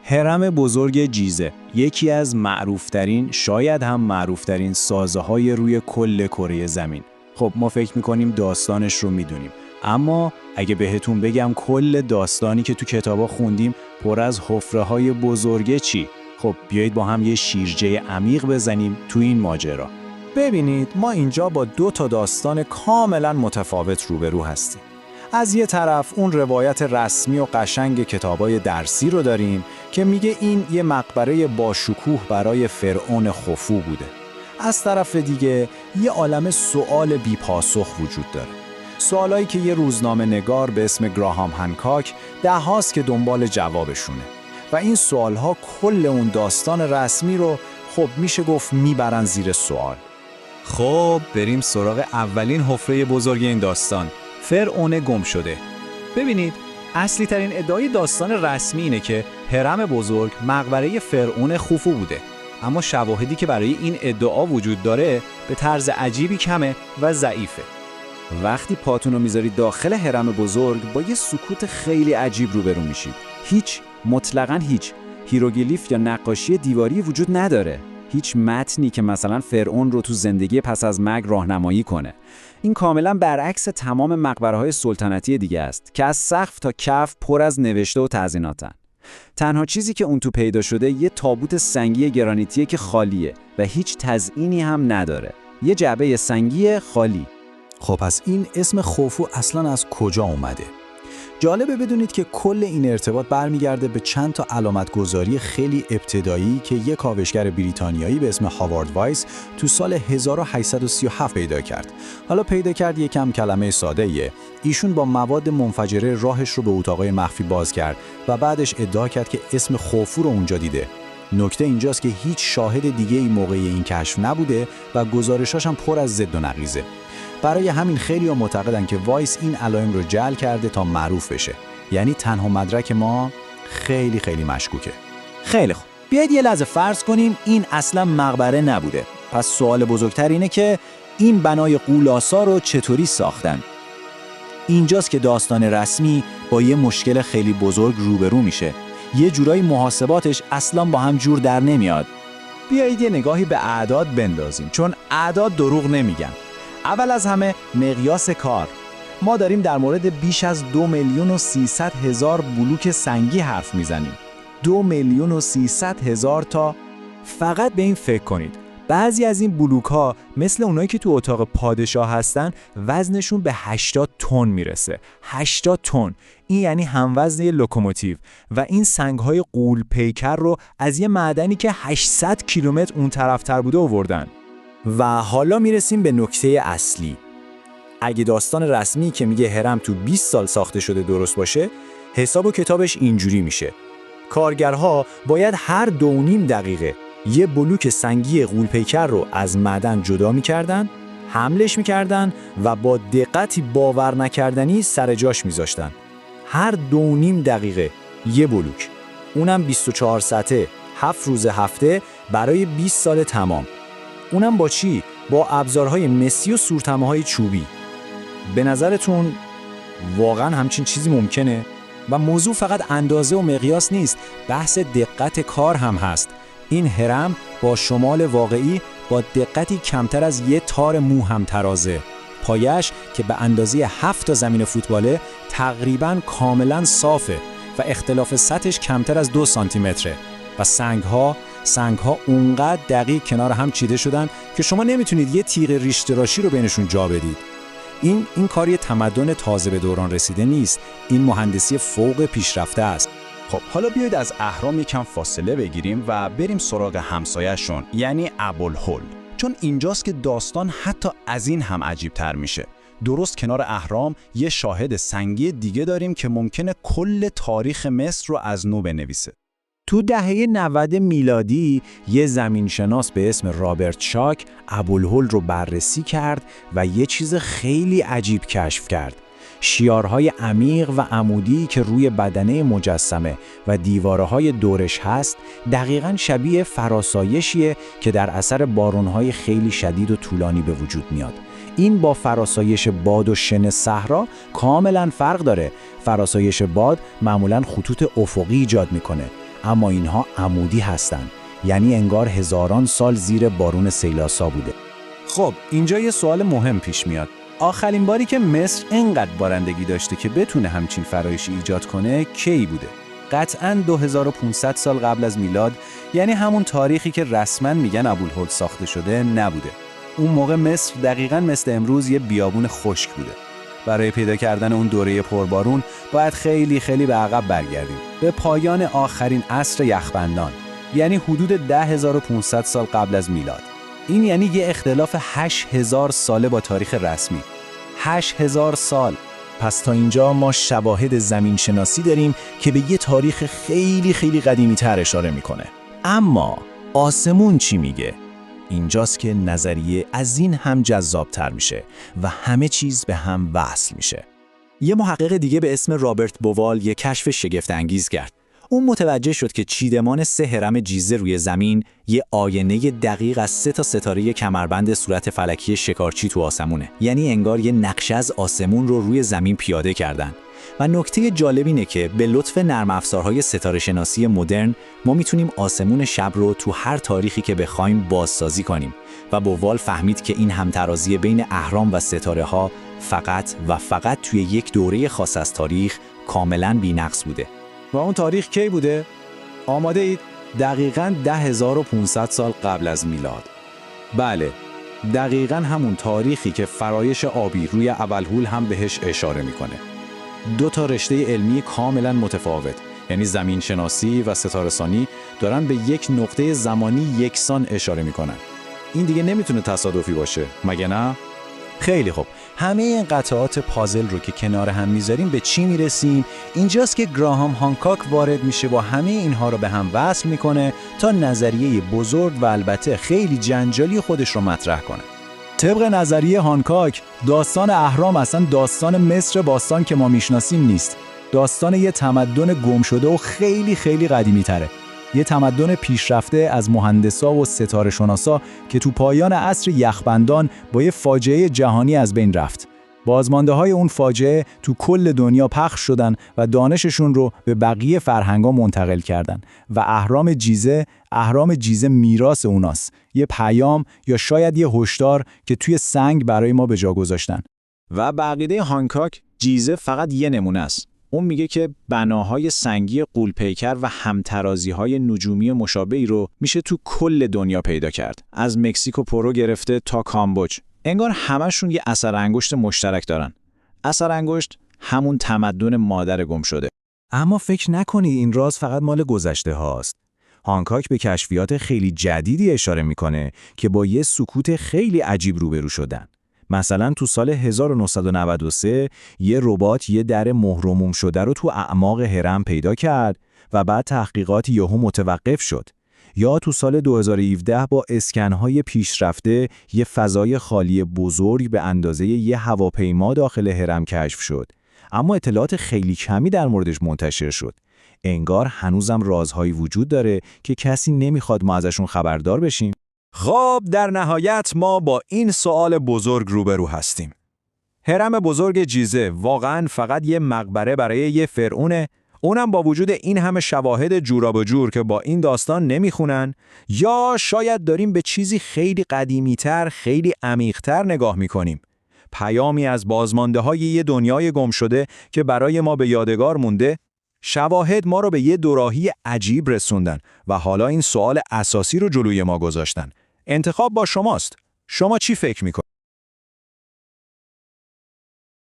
هرم بزرگ جیزه یکی از معروفترین، شاید هم معروفترین سازه‌های روی کل کره زمین. خب ما فکر می‌کنیم داستانش رو می‌دونیم، اما اگه بهتون بگم کل داستانی که تو کتابا خوندیم پر از حفره‌های بزرگه چی؟ خب بیایید با هم یه شیرجه عمیق بزنیم تو این ماجرا. ببینید ما اینجا با 2 داستان کاملا متفاوت روبرو هستیم. از یه طرف اون روایت رسمی و قشنگ کتابای درسی رو داریم که میگه این یه مقبره با شکوه برای فرعون خوفو بوده. از طرف دیگه یه عالمه سوال بی پاسخ وجود داره. سوالایی که یه روزنامه نگار به اسم گراهام هنکاک ده‌هاست که دنبال جوابشونه. و این سوالها کل اون داستان رسمی رو خب میشه گفت میبرن زیر سوال. خب بریم سراغ اولین حفره بزرگ این داستان، فرعون گم شده. ببینید اصلی ترین ادعای داستان رسمی اینه که هرم بزرگ مقبره فرعون خوفو بوده، اما شواهدی که برای این ادعا وجود داره به طرز عجیبی کمه و ضعیفه. وقتی پاتون رو میذارید داخل هرم بزرگ با یه سکوت خیلی عجیب روبرو میشید. مطلقاً هیچ هیروگلیف یا نقاشی دیواری وجود نداره. هیچ متنی که مثلا فرعون رو تو زندگی پس از مرگ راهنمایی کنه. این کاملا برعکس تمام مقبره‌های سلطنتی دیگه است که از سقف تا کف پر از نوشته و تزییناتن. تنها چیزی که اون تو پیدا شده یه تابوت سنگی گرانیتیه که خالیه و هیچ تزیینی هم نداره. یه جعبه سنگی خالی. خب پس این اسم خوفو اصلا از کجا اومده؟ جالبه بدونید که کل این ارتباط برمیگرده به چند تا علامتگذاری خیلی ابتدایی که یک کاوشگر بریتانیایی به اسم هاوارد وایس تو سال 1837 پیدا کرد. حالا پیدا کرد یکم کلمه ساده‌ایه. ایشون با مواد منفجره راهش رو به اتاقای مخفی باز کرد و بعدش ادعا کرد که اسم خوفو رو اونجا دیده. نکته اینجاست که هیچ شاهد دیگه ای موقع این کشف نبوده و گزارشاش هم پر از ضد و نقیضه. برای همین خیلی‌ها معتقدن که وایس این علائم رو جعل کرده تا معروف بشه. یعنی تنها مدرک ما خیلی مشکوکه. خیلی خوب. بیاید یه لحظه فرض کنیم این اصلا مقبره نبوده. پس سوال بزرگتر اینه که این بنای غول‌آسا رو چطوری ساختن؟ اینجاست که داستان رسمی با یه مشکل خیلی بزرگ روبرو میشه. یه جورایی محاسباتش اصلا با هم جور در نمیاد. بیایید یه نگاهی به اعداد بندازیم، چون اعداد دروغ نمیگن. اول از همه مقیاس کار. ما داریم در مورد بیش از 2,300,000 بلوک سنگی حرف میزنیم. 2,300,000 تا. فقط به این فکر کنید. بعضی از این بلوک ها مثل اونایی که تو اتاق پادشاه هستن وزنشون به 80 تن میرسه. 80 تن. این یعنی هموزن یه لوکوموتیو و این سنگ های غول پیکر رو از یه معدنی که 800 کیلومتر اون طرفتر بوده آوردن. و حالا میرسیم به نکته اصلی. اگه داستان رسمی که میگه هرم تو 20 سال ساخته شده درست باشه، حساب و کتابش اینجوری میشه. کارگرها باید هر 2.5 دقیقه یه بلوک سنگی غول‌پیکر رو از معدن جدا میکردن، حملش میکردن و با دقتی باور نکردنی سر جاش میذاشتن. هر 2.5 دقیقه یه بلوک. اونم 24 ساعته، 7 روز هفته برای 20 سال تمام. اونم با چی؟ با ابزارهای مسی و صورتمه‌های چوبی. به نظرتون واقعا همچین چیزی ممکنه؟ و موضوع فقط اندازه و مقیاس نیست، بحث دقت کار هم هست. این هرم با شمال واقعی با دقتی کمتر از یه تار مو هم ترازه. پایش که به اندازه 7 تا زمین فوتباله تقریباً کاملاً صافه و اختلاف سطحش کمتر از 2 سانتی متره. و سنگ‌ها اونقدر دقیق کنار هم چیده شدن که شما نمیتونید یه تیغ ریش تراشی رو بینشون جا بدید. این کار یه تمدن تازه به دوران رسیده نیست. این مهندسی فوق پیشرفته است. خب حالا بیایید از اهرام یکم فاصله بگیریم و بریم سراغ همسایه‌شون، یعنی ابوالهول. چون اینجاست که داستان حتی از این هم عجیب تر میشه. درست کنار اهرام یه شاهد سنگی دیگه داریم که ممکنه کل تاریخ مصر رو از نو بنویسه. تو دهه 90 میلادی یه زمینشناس به اسم رابرت شاک ابوالهول رو بررسی کرد و یه چیز خیلی عجیب کشف کرد. شیارهای عمیق و عمودی که روی بدنه مجسمه و دیوارهای دورش هست دقیقاً شبیه فراسایشیه که در اثر بارونهای خیلی شدید و طولانی به وجود میاد. این با فراسایش باد و شن صحرا کاملاً فرق داره. فراسایش باد معمولاً خطوط افقی ایجاد میکنه، اما اینها عمودی هستند، یعنی انگار هزاران سال زیر بارون سیلاسا بوده. خب اینجا یه سوال مهم پیش میاد. آخرین باری که مصر اینقدر بارندگی داشته که بتونه همچین فرایشی ایجاد کنه کی بوده؟ قطعاً 2500 سال قبل از میلاد، یعنی همون تاریخی که رسما میگن ابوالهول ساخته شده نبوده. اون موقع مصر دقیقاً مثل امروز یه بیابون خشک بوده. برای پیدا کردن اون دوره پربارون باید خیلی خیلی به عقب برگردیم، به پایان آخرین عصر یخبندان، یعنی حدود 10500 سال قبل از میلاد. این یعنی یه اختلاف 8000 ساله با تاریخ رسمی. 8000 سال. پس تا اینجا ما شواهد زمین شناسی داریم که به یه تاریخ خیلی خیلی قدیمی تر اشاره میکنه. اما آسمون چی میگه؟ اینجاست که نظریه از این هم جذابتر میشه و همه چیز به هم وصل میشه. یه محقق دیگه به اسم رابرت بووال یه کشف شگفت انگیز کرد. اون متوجه شد که چیدمان 3 هرم جیزه روی زمین یه آینه دقیق از 3 تا ستاره کمربند صورت فلکی شکارچی تو آسمونه. یعنی انگار یه نقشه از آسمون رو روی زمین پیاده کردن. و نکته جالب اینه که به لطف نرم افزارهای ستاره شناسی مدرن ما میتونیم آسمون شب رو تو هر تاریخی که بخوایم بازسازی کنیم و بووال فهمید که این همترازی بین اهرام و ستاره ها فقط توی یک دوره خاص از تاریخ کاملاً بی‌نقص بوده. و اون تاریخ کی بوده؟ آماده اید؟ دقیقاً 10500 سال قبل از میلاد. بله، دقیقاً همون تاریخی که فرایش آبی روی ابوالهول هم بهش اشاره میکنه. 2 تا رشته علمی کاملاً متفاوت، یعنی زمین شناسی و ستاره‌سانی، دارن به یک نقطه زمانی یکسان اشاره میکنن. این دیگه نمیتونه تصادفی باشه، مگه نه؟ خیلی خوب. همه این قطعات پازل رو که کنار هم میذاریم به چی میرسیم؟ اینجاست که گراهام هانکاک وارد میشه و همه اینها رو به هم وصل میکنه تا نظریه بزرگ و البته خیلی جنجالی خودش رو مطرح کنه. طبق نظریه هانکاک، داستان اهرام اصلا داستان مصر باستان که ما میشناسیم نیست. داستان یه تمدن گم شده و خیلی خیلی قدیمی تره. یه تمدن پیشرفته از مهندسا و ستاره شناسا که تو پایان عصر یخبندان با یه فاجعه جهانی از بین رفت. بازمانده‌های اون فاجعه تو کل دنیا پخش شدن و دانششون رو به بقیه فرهنگا منتقل کردن و اهرام جیزه میراث اوناست. یه پیام یا شاید یه هشدار که توی سنگ برای ما به جا گذاشتن. و به عقیده هانکاک جیزه فقط یه نمونه است. اون میگه که بناهای سنگی غول‌پیکر و همترازی‌های نجومی مشابهی رو میشه تو کل دنیا پیدا کرد. از مکزیک و پرو گرفته تا کامبوج. انگار همشون یه اثر انگشت مشترک دارن. اثر انگشت همون تمدن مادر گم شده. اما فکر نکنید این راز فقط مال گذشته هاست. هانکاک به کشفیات خیلی جدیدی اشاره میکنه که با یه سکوت خیلی عجیب روبرو شدن. مثلا تو سال 1993 یه ربات یه در مهرموم شده رو تو اعماق هرم پیدا کرد و بعد تحقیقات یهو متوقف شد. یا تو سال 2017 با اسکن‌های پیشرفته یه فضای خالی بزرگ به اندازه یه هواپیما داخل هرم کشف شد. اما اطلاعات خیلی کمی در موردش منتشر شد. انگار هنوزم رازهایی وجود داره که کسی نمیخواد ما ازشون خبردار بشیم. خب در نهایت ما با این سوال بزرگ روبرو هستیم. هرم بزرگ جیزه واقعاً فقط یه مقبره برای یه فرعونه؟ اونم با وجود این همه شواهد جوراب جور که با این داستان نمیخونن؟ یا شاید داریم به چیزی خیلی قدیمی‌تر، خیلی عمیق‌تر نگاه میکنیم؟ پیامی از بازمانده‌های یه دنیای گم شده که برای ما به یادگار مونده؟ شواهد ما رو به یه دوراهی عجیب رسوندن و حالا این سوال اساسی رو جلوی ما گذاشتن. انتخاب با شماست. شما چی فکر میکنید؟